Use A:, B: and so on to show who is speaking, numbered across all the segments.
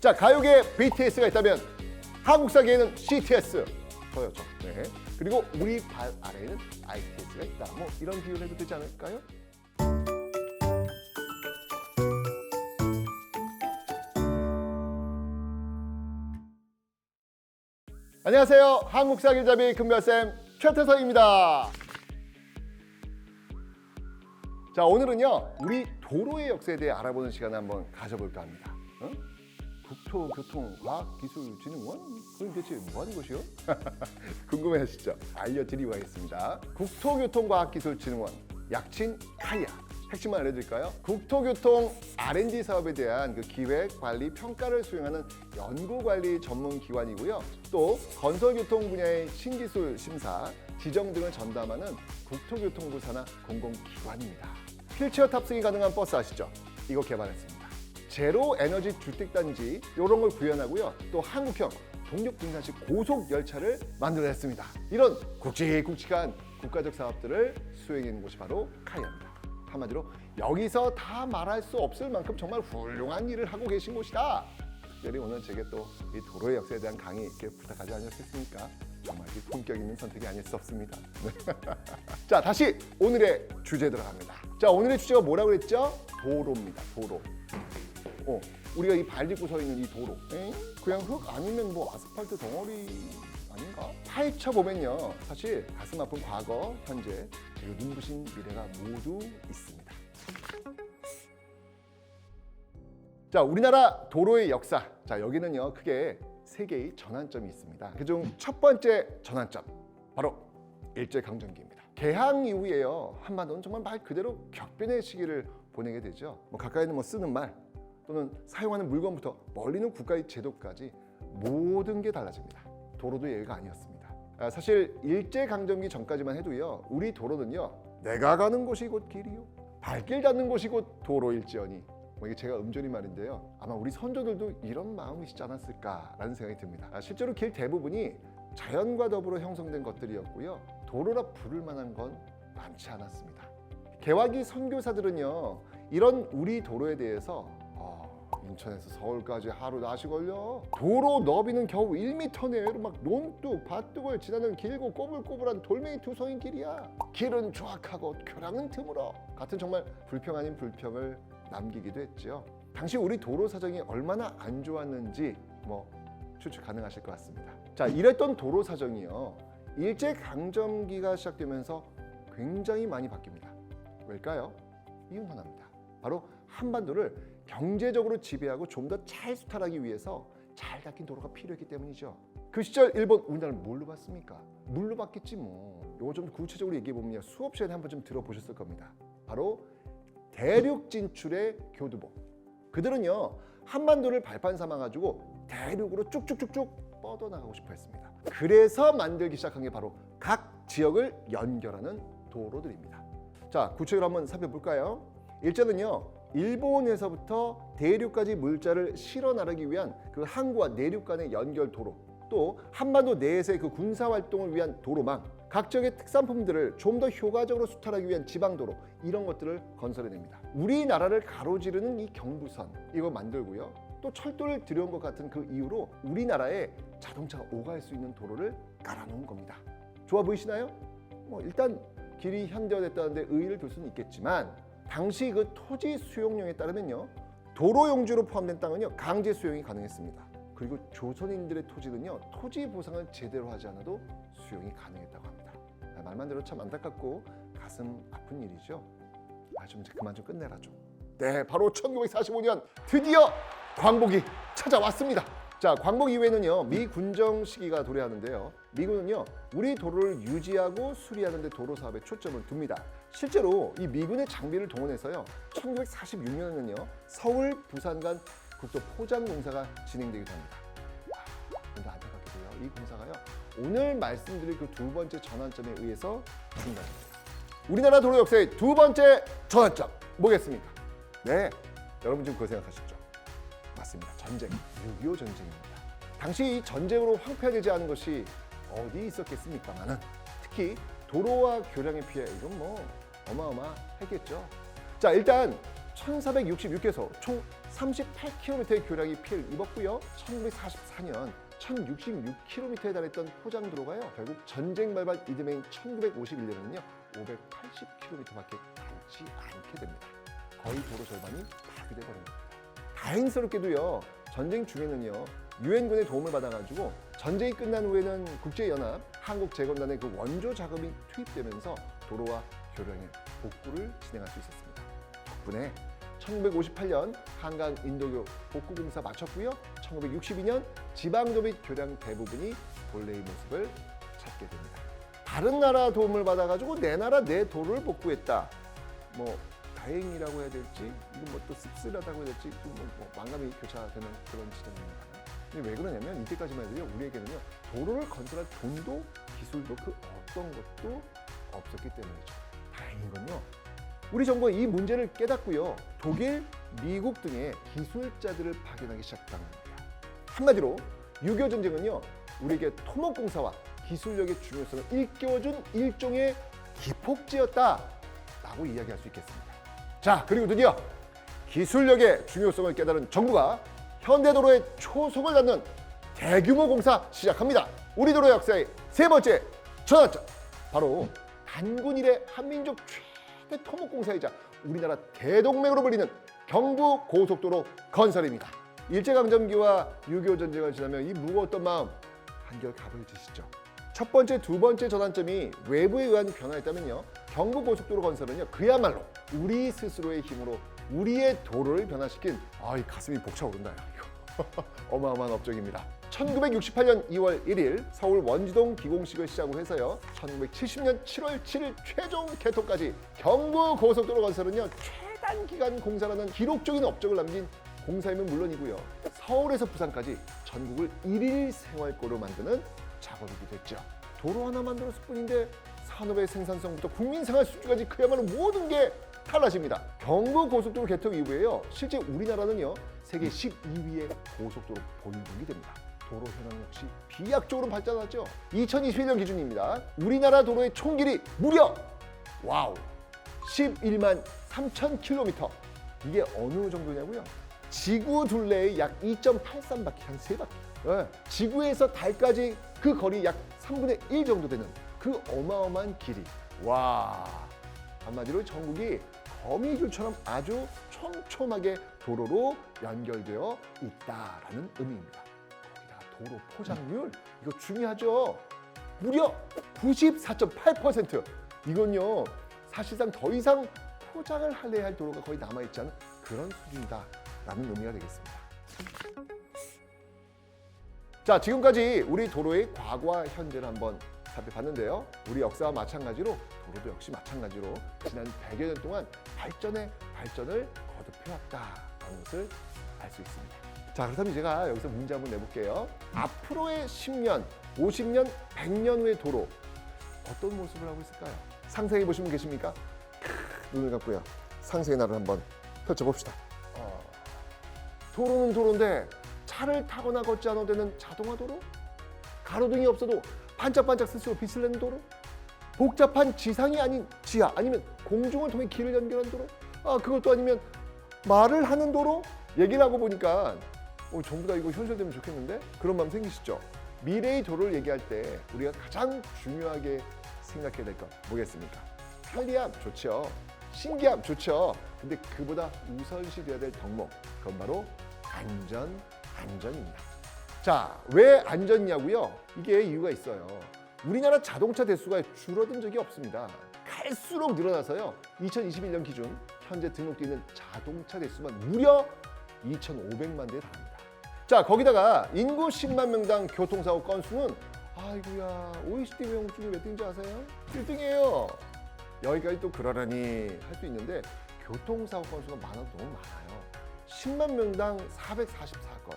A: 자, 가요계에 BTS가 있다면 한국사계에는 CTS, 저요, 저. 네. 그리고 우리 발 아래에는 ITS가 있다. 뭐 이런 비유를 해도 되지 않을까요? 안녕하세요. 한국사계잡이 금별쌤 최태성입니다. 자, 오늘은요, 우리 도로의 역사에 대해 알아보는 시간을 한번 가져볼까 합니다. 국토교통과학기술진흥원? 그럼 대체 뭐 하는 것이요? 궁금해하시죠? 알려드리고 가겠습니다. 국토교통과학기술진흥원, 약칭 카이아. 핵심만 알려드릴까요? 국토교통 R&D 사업에 대한 그 기획, 관리, 평가를 수행하는 연구관리 전문 기관이고요. 또 건설교통 분야의 신기술 심사, 지정 등을 전담하는 국토교통부 산하 공공기관입니다. 휠체어 탑승이 가능한 버스 아시죠? 이거 개발했습니다. 제로 에너지 주택단지 이런 걸 구현하고요. 또 한국형 동력 분산식 고속 열차를 만들어냈습니다. 이런 굵직굵직한 국가적 사업들을 수행하는 곳이 바로 카이아입니다. 한마디로 여기서 다 말할 수 없을 만큼 정말 훌륭한 일을 하고 계신 곳이다. 특별히 오늘 제게 또 이 도로의 역사에 대한 강의 이렇게 부탁하지 않으셨습니까? 정말 품격 있는 선택이 아닐 수 없습니다. 자, 다시 오늘의 주제 들어갑니다. 자, 오늘의 주제가 뭐라고 그랬죠? 도로입니다. 도로. 우리가 이 발 딛고 서 있는 이 도로. 그냥 흙 아니면 뭐 아스팔트 덩어리 아닌가? 파헤쳐보면요, 사실 가슴 아픈 과거, 현재, 그리고 눈부신 미래가 모두 있습니다. 자, 우리나라 도로의 역사. 자, 여기는요, 크게 세 개의 전환점이 있습니다. 그중 첫 번째 전환점, 바로 일제강점기입니다. 개항 이후에요, 한반도는 정말 말 그대로 격변의 시기를 보내게 되죠. 가까이는 쓰는 말, 또는 사용하는 물건부터 멀리는 국가의 제도까지 모든 게 달라집니다. 도로도 예외가 아니었습니다. 사실 일제강점기 전까지만 해도요, 우리 도로는요, 내가 가는 곳이 곧 길이요, 발길 닿는 곳이 곧 도로일지어니. 이게 제가 음절인 말인데요, 아마 우리 선조들도 이런 마음이시지 않았을까라는 생각이 듭니다. 실제로 길 대부분이 자연과 더불어 형성된 것들이었고요, 도로라 부를 만한 건 많지 않았습니다. 개화기 선교사들은요, 이런 우리 도로에 대해서 인천에서 서울까지 하루 낮이 걸려. 도로 너비는 겨우 1m 내외로 막 논둑, 밭둑을 지나는 길고 꼬불꼬불한 돌멩이 투성인 길이야. 길은 조악하고 교량은 드물어. 같은 정말 불평 아닌 불평을 남기기도 했죠. 당시 우리 도로 사정이 얼마나 안 좋았는지 추측 가능하실 것 같습니다. 자, 이랬던 도로 사정이요, 일제강점기가 시작되면서 굉장히 많이 바뀝니다. 왜일까요? 이유는 하나입니다. 바로 한반도를 경제적으로 지배하고 좀 더 잘 수탈하기 위해서 잘 닦인 도로가 필요했기 때문이죠. 그 시절 일본, 우리나라는 뭘로 봤습니까? 물로 봤겠지 뭐. 이거 좀 구체적으로 얘기해 보면요, 수업 시간에 한번 좀 들어보셨을 겁니다. 바로 대륙 진출의 교두보. 그들은요, 한반도를 발판 삼아가지고 대륙으로 쭉쭉쭉쭉 뻗어나가고 싶어 했습니다. 그래서 만들기 시작한 게 바로 각 지역을 연결하는 도로들입니다. 자, 구체적으로 한번 살펴볼까요? 일제는요, 일본에서부터 대륙까지 물자를 실어 나르기 위한 그 항구와 내륙 간의 연결 도로, 또 한반도 내에서의 그 군사 활동을 위한 도로망, 각 지역의 특산품들을 좀 더 효과적으로 수탈하기 위한 지방도로, 이런 것들을 건설해냅니다. 우리나라를 가로지르는 이 경부선, 이거 만들고요, 또 철도를 들여온 것 같은 그 이유로 우리나라에 자동차가 오갈 수 있는 도로를 깔아놓은 겁니다. 좋아 보이시나요? 일단 길이 현대화됐다는데 의의를 둘 수는 있겠지만, 당시 그 토지 수용량에 따르면요, 도로 용지로 포함된 땅은요, 강제 수용이 가능했습니다. 그리고 조선인들의 토지는요, 토지 보상을 제대로 하지 않아도 수용이 가능했다고 합니다. 말만 들어도 참 안타깝고 가슴 아픈 일이죠. 좀 이제 그만 좀 끝내라 좀. 네, 바로 1945년 드디어 광복이 찾아왔습니다. 자, 광복 이후에는요, 미 군정 시기가 도래하는데요, 미군은요, 우리 도로를 유지하고 수리하는 데 도로 사업에 초점을 둡니다. 실제로 이 미군의 장비를 동원해서요, 1946년에는요, 서울 부산 간 국도 포장 공사가 진행되기도 합니다. 그런데 안타깝게도요, 이 공사가요, 오늘 말씀드릴 그 두 번째 전환점에 의해서 중단됩니다. 우리나라 도로 역사의 두 번째 전환점 뭐겠습니까? 네, 여러분 지금 그거 생각하셨죠? 맞습니다. 전쟁, 6.25 전쟁입니다. 당시 이 전쟁으로 황폐화되지 않은 것이 어디 있었겠습니까만은, 특히 도로와 교량의 피해, 이건 어마어마했겠죠. 자, 일단 1466개소 총 38km의 교량이 피해를 입었고요. 1944년 1066km에 달했던 포장도로가요. 결국 전쟁 발발 이듬해인 1951년에는요. 580km밖에 남지 않게 됩니다. 거의 도로 절반이 파괴돼 버린 겁니다. 다행스럽게도요. 전쟁 중에는요. 유엔군의 도움을 받아가지고 전쟁이 끝난 후에는 국제연합 한국재건단의 그 원조 자금이 투입되면서 도로와 교량의 복구를 진행할 수 있었습니다. 덕분에 1958년 한강 인도교 복구공사 마쳤고요. 1962년 지방도 및 교량 대부분이 본래의 모습을 찾게 됩니다. 다른 나라 도움을 받아가지고 내 나라 내 도로를 복구했다. 뭐 다행이라고 해야 될지 이건 뭐 또 씁쓸하다고 해야 될지 좀 뭐 만감이 교차되는 그런 지점입니다. 근데 왜 그러냐면 이때까지만 해도요. 우리에게는요. 도로를 건설할 돈도 기술도 그 어떤 것도 없었기 때문이죠. 다행인 건요. 우리 정부가 이 문제를 깨닫고요. 독일, 미국 등의 기술자들을 파견하기 시작한 겁니다. 한마디로 6.25 전쟁은요. 우리에게 토목공사와 기술력의 중요성을 일깨워준 일종의 기폭제였다라고 이야기할 수 있겠습니다. 자, 그리고 드디어 기술력의 중요성을 깨달은 정부가 현대도로의 초석을 닫는 대규모 공사 시작합니다. 우리 도로 역사의 세 번째 전환점, 바로 단군 이래 한민족 최대 토목공사이자 우리나라 대동맥으로 불리는 경부고속도로 건설입니다. 일제강점기와 6.25 전쟁을 지나며 이 무거웠던 마음 한결 가벼워지시죠. 첫 번째, 두 번째 전환점이 외부에 의한 변화였다면요. 경부고속도로 건설은요. 그야말로 우리 스스로의 힘으로 우리의 도로를 변화시킨 이 가슴이 벅차오른다. 이거 어마어마한 업적입니다. 1968년 2월 1일 서울 원지동 기공식을 시작으로 해서요. 1970년 7월 7일 최종 개통까지 경부고속도로 건설은요. 최단 기간 공사라는 기록적인 업적을 남긴 공사임은 물론이고요. 서울에서 부산까지 전국을 일일 생활고로 만드는 작업이 됐죠. 도로 하나 만들었을 뿐인데 산업의 생산성부터 국민 생활 수준까지 그야말로 모든 게 달라집니다. 경부고속도로 개통 이후에요. 실제 우리나라는요. 세계 12위의 고속도로 본국이 됩니다. 도로 현황 역시 비약적으로 발전하죠. 2021년 기준입니다. 우리나라 도로의 총 길이 무려 11만 3천 km. 이게 어느 정도냐고요? 지구 둘레의 약 2.83바퀴, 한 3바퀴. 네. 지구에서 달까지 그 거리 약 3분의 1 정도 되는 그 어마어마한 길이. 한마디로 전국이 거미줄처럼 아주 촘촘하게 도로로 연결되어 있다라는 의미입니다. 거기다가 도로 포장률, 이거 중요하죠. 무려 94.8%. 이건요, 사실상 더 이상 포장을 해야 할 도로가 거의 남아있지 않은 그런 수준이다라는 의미가 되겠습니다. 자, 지금까지 우리 도로의 과거와 현재를 한번 살펴봤는데요. 우리 역사와 마찬가지로 도로도 역시 마찬가지로 지난 100여 년 동안 발전을 거듭해왔다는 것을 알 수 있습니다. 자, 그렇다면 제가 여기서 문제 한번 내볼게요. 앞으로의 10년, 50년, 100년 후의 도로 어떤 모습을 하고 있을까요? 상상해 보신 분 계십니까? 눈을 감고요. 상상의 나를 한번 펼쳐봅시다. 도로는 도로인데 차를 타거나 걷지 않아도 되는 자동화 도로? 가로등이 없어도 반짝반짝 스스로 빛을 내는 도로? 복잡한 지상이 아닌 지하, 아니면 공중을 통해 길을 연결한 도로? 그것도 아니면 말을 하는 도로? 얘기를 하고 보니까 전부 다 이거 현실되면 좋겠는데? 그런 마음 생기시죠? 미래의 도로를 얘기할 때 우리가 가장 중요하게 생각해야 될 것 뭐겠습니까? 편리함 좋죠. 신기함 좋죠. 근데 그보다 우선시 돼야 될 덕목, 그건 바로 안전입니다. 자, 왜 안전이냐고요? 이게 이유가 있어요. 우리나라 자동차 대수가 줄어든 적이 없습니다. 갈수록 늘어나서요. 2021년 기준 현재 등록되어 있는 자동차 대수만 무려 2,500만 대에 달합니다. 자, 거기다가 인구 10만 명당 교통사고 건수는 아이고야, OECD 회원국 중에 몇 등인지 아세요? 1등이에요. 여기까지 또 그러려니 할 수 있는데 교통사고 건수가 많아도 너무 많아요. 10만 명당 444건.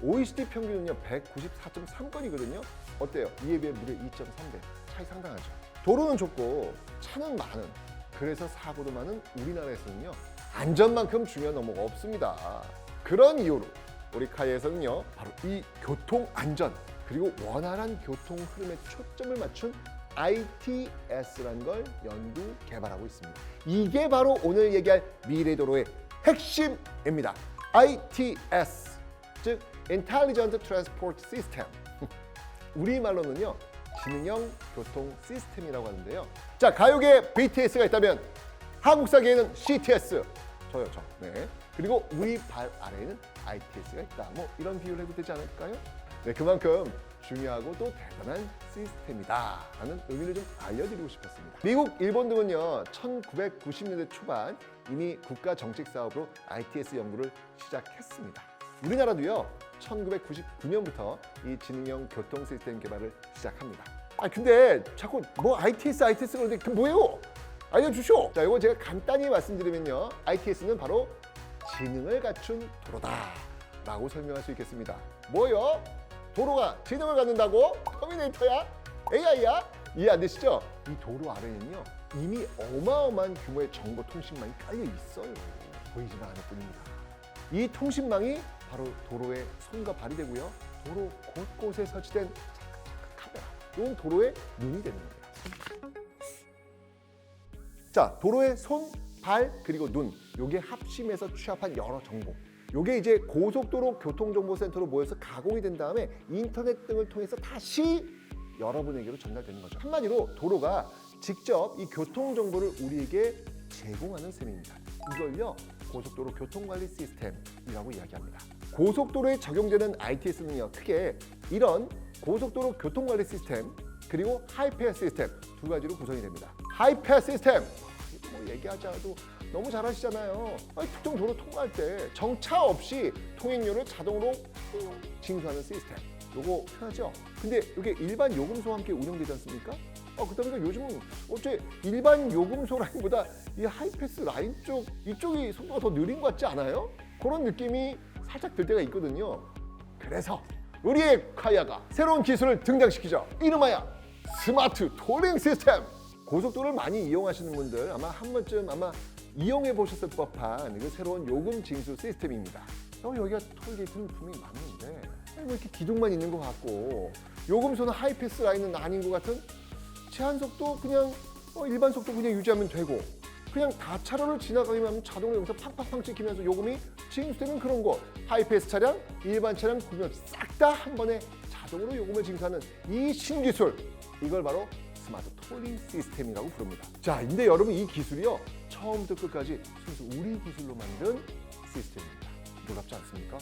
A: OECD 평균은요 194.3건이거든요. 어때요? 이에 비해 무려 2.3배. 차이 상당하죠. 도로는 좁고 차는 많은, 그래서 사고도 많은 우리나라에서는요 안전만큼 중요한 업무가 없습니다. 그런 이유로 우리 카이에서는요 바로 이 교통 안전 그리고 원활한 교통 흐름에 초점을 맞춘 ITS라는 걸 연구 개발하고 있습니다. 이게 바로 오늘 얘기할 미래도로의 핵심입니다. ITS, 즉 Intelligent Transport System. 우리말로는요, 지능형 교통 시스템이라고 하는데요. 자, 가요계에 BTS가 있다면 한국사계에는 CTS, 저요, 저. 네. 그리고 우리 발 아래에는 ITS가 있다. 뭐 이런 비유를 해도 되지 않을까요? 네, 그만큼 중요하고 또 대단한 시스템이다 라는 의미를 좀 알려드리고 싶었습니다. 미국, 일본 등은요 1990년대 초반 이미 국가 정책 사업으로 ITS 연구를 시작했습니다. 우리나라도요 1999년부터 이 지능형 교통 시스템 개발을 시작합니다. 아 근데 자꾸 뭐 ITS 그러는데 그 뭐예요? 알려주시오. 자, 이거 제가 간단히 말씀드리면요, ITS는 바로 지능을 갖춘 도로다 라고 설명할 수 있겠습니다. 뭐요? 도로가 지능을 갖는다고? 터미네이터야? AI야? 이해 안 되시죠? 이 도로 아래에는요 이미 어마어마한 규모의 정보 통신망이 깔려 있어요. 보이지는 않을 뿐입니다. 이 통신망이 바로 도로의 손과 발이 되고요, 도로 곳곳에 설치된 카메라, 이건 도로의 눈이 되는 겁니다. 자, 도로의 손, 발, 그리고 눈, 요게 합심해서 취합한 여러 정보, 요게 이제 고속도로 교통정보센터로 모여서 가공이 된 다음에 인터넷 등을 통해서 다시 여러분에게로 전달되는 거죠. 한마디로 도로가 직접 이 교통정보를 우리에게 제공하는 셈입니다. 이걸요 고속도로 교통관리 시스템이라고 이야기합니다. 고속도로에 적용되는 ITS는요 크게 이런 고속도로 교통관리 시스템 그리고 하이패스 시스템 두 가지로 구성이 됩니다. 하이패스 시스템, 뭐 얘기하자도 너무 잘 아시잖아요. 특정 도로 통과할 때 정차 없이 통행료를 자동으로 징수하는 시스템. 요거 편하죠? 근데 이게 일반 요금소와 함께 운영되지 않습니까? 그러다 보니까 요즘은 어째 일반 요금소 라인보다 이 하이패스 라인 이쪽이 속도가 더 느린 것 같지 않아요? 그런 느낌이 살짝 들 때가 있거든요. 그래서 우리의 카야가 새로운 기술을 등장시키죠. 이름하여 스마트 톨링 시스템. 고속도로를 많이 이용하시는 분들 아마 한 번쯤 이용해 보셨을 법한 그 새로운 요금 징수 시스템입니다. 여기가 톨게이트는 분명히 맞는데 왜 이렇게 기둥만 있는 것 같고 요금소는 하이패스 라인은 아닌 것 같은 제한 속도 그냥 일반 속도 그냥 유지하면 되고 그냥 다차로를 지나가기만 하면 자동으로 여기서 팡팡팡 찍히면서 요금이 징수되는 그런 거. 하이패스 차량, 일반 차량 구별 싹 다 한 번에 자동으로 요금을 징수하는 이 신기술, 이걸 바로 스마트 톨링 시스템이라고 부릅니다. 자, 근데 여러분 이 기술이요 처음부터 끝까지 순수 우리 기술로 만든 시스템입니다. 놀랍지 않습니까?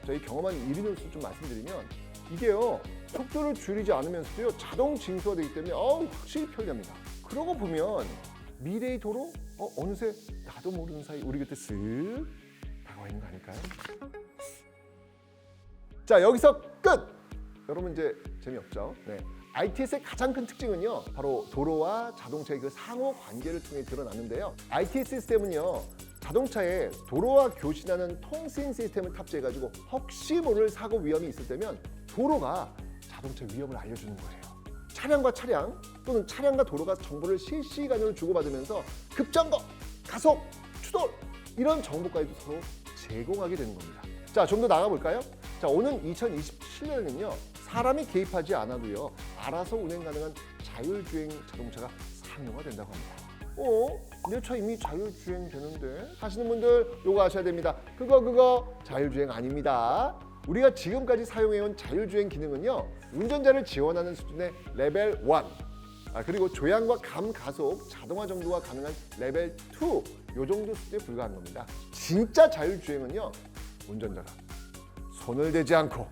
A: 저희 경험한 일인으로서 좀 말씀드리면 이게요 속도를 줄이지 않으면서도요 자동 징수가 되기 때문에 확실히 편리합니다. 그러고 보면 미래의 도로 어느새 나도 모르는 사이 우리 곁에 쓱 다가와 있는 거 아닐까요? 자, 여기서 끝! 여러분 이제 재미없죠? 네. ITS의 가장 큰 특징은요 바로 도로와 자동차의 그 상호 관계를 통해 드러나는데요. ITS 시스템은요 자동차에 도로와 교신하는 통신 시스템을 탑재해가지고 혹시 모를 사고 위험이 있을 때면 도로가 자동차 위험을 알려주는 거예요. 차량과 차량 또는 차량과 도로가 정보를 실시간으로 주고받으면서 급정거, 가속, 추돌 이런 정보까지도 서로 제공하게 되는 겁니다. 자, 좀 더 나가볼까요? 자, 오는 2027년에는요 사람이 개입하지 않아도요 알아서 운행 가능한 자율주행 자동차가 상용화된다고 합니다. 내 차 이미 자율주행 되는데 하시는 분들 요거 아셔야 됩니다. 그거 자율주행 아닙니다. 우리가 지금까지 사용해온 자율주행 기능은요 운전자를 지원하는 수준의 레벨 1 그리고 조향과 감 가속 자동화 정도가 가능한 레벨 2 요 정도 수준에 불과한 겁니다. 진짜 자율주행은요 운전자가 손을 대지 않고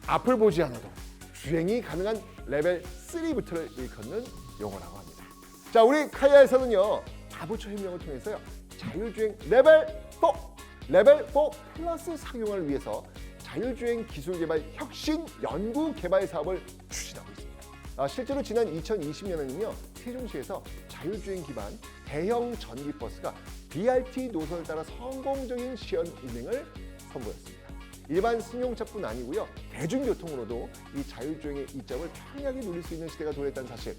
A: 앞을 보지 않아도 주행이 가능한 레벨 3부터를 일컫는 용어라고 합니다. 자, 우리 카야에서는요 바보처 혁명을 통해서요 자율주행 레벨 4 플러스 상용화를 위해서 자율주행 기술 개발 혁신 연구 개발 사업을 추진하고 있습니다. 실제로 지난 2020년에는요 세종시에서 자율주행 기반 대형 전기버스가 BRT 노선을 따라 성공적인 시연 운행을 선보였습니다. 일반 승용차뿐 아니고요 대중교통으로도 이 자율주행의 이점을 편리하게 누릴 수 있는 시대가 도래했다는 사실,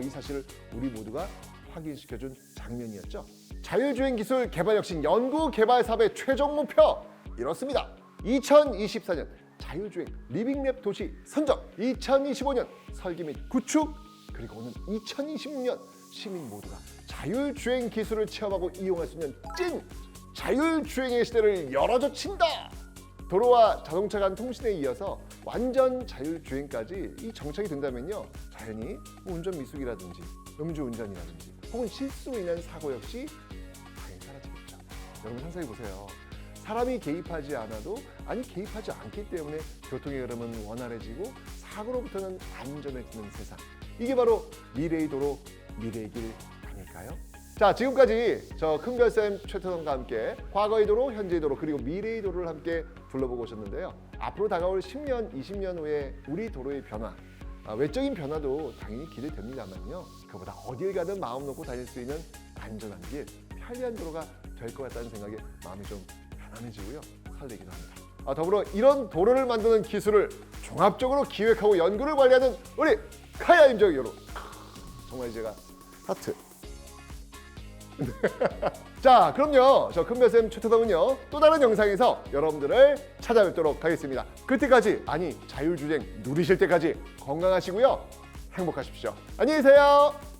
A: 이 사실을 우리 모두가 확인시켜준 장면이었죠. 자율주행 기술 개발 혁신 연구 개발 사업의 최종 목표 이렇습니다. 2024년 자율주행 리빙랩 도시 선정, 2025년 설계 및 구축, 그리고 오는 2026년 시민 모두가 자율주행 기술을 체험하고 이용할 수 있는 찐 자율주행의 시대를 열어젖힌다. 도로와 자동차 간 통신에 이어서 완전 자율주행까지 이 정착이 된다면요, 자연히 운전 미숙이라든지 음주운전이라든지 혹은 실수로 인한 사고 역시 당연히 사라지겠죠. 여러분 상상해 보세요. 사람이 개입하지 않아도, 아니 개입하지 않기 때문에 교통의 흐름은 원활해지고 사고로부터는 안전해지는 세상. 이게 바로 미래의 도로, 미래의 길 아닐까요? 자, 지금까지 저 큰별쌤 최태성과 함께 과거의 도로, 현재의 도로, 그리고 미래의 도로를 함께 둘러보고 오셨는데요. 앞으로 다가올 10년, 20년 후에 우리 도로의 변화, 외적인 변화도 당연히 기대됩니다만요. 그보다 어딜 가든 마음 놓고 다닐 수 있는 안전한 길, 편리한 도로가 될 것 같다는 생각에 마음이 좀 편안해지고요, 설레기도 합니다. 더불어 이런 도로를 만드는 기술을 종합적으로 기획하고 연구를 관리하는 우리 카야 임정희 여러분, 정말 제가 하트. 자, 그럼요, 저 큰별쌤 최태성은요 또 다른 영상에서 여러분들을 찾아뵙도록 하겠습니다. 그때까지, 아니 자율주행 누리실 때까지 건강하시고요, 행복하십시오. 안녕히 계세요.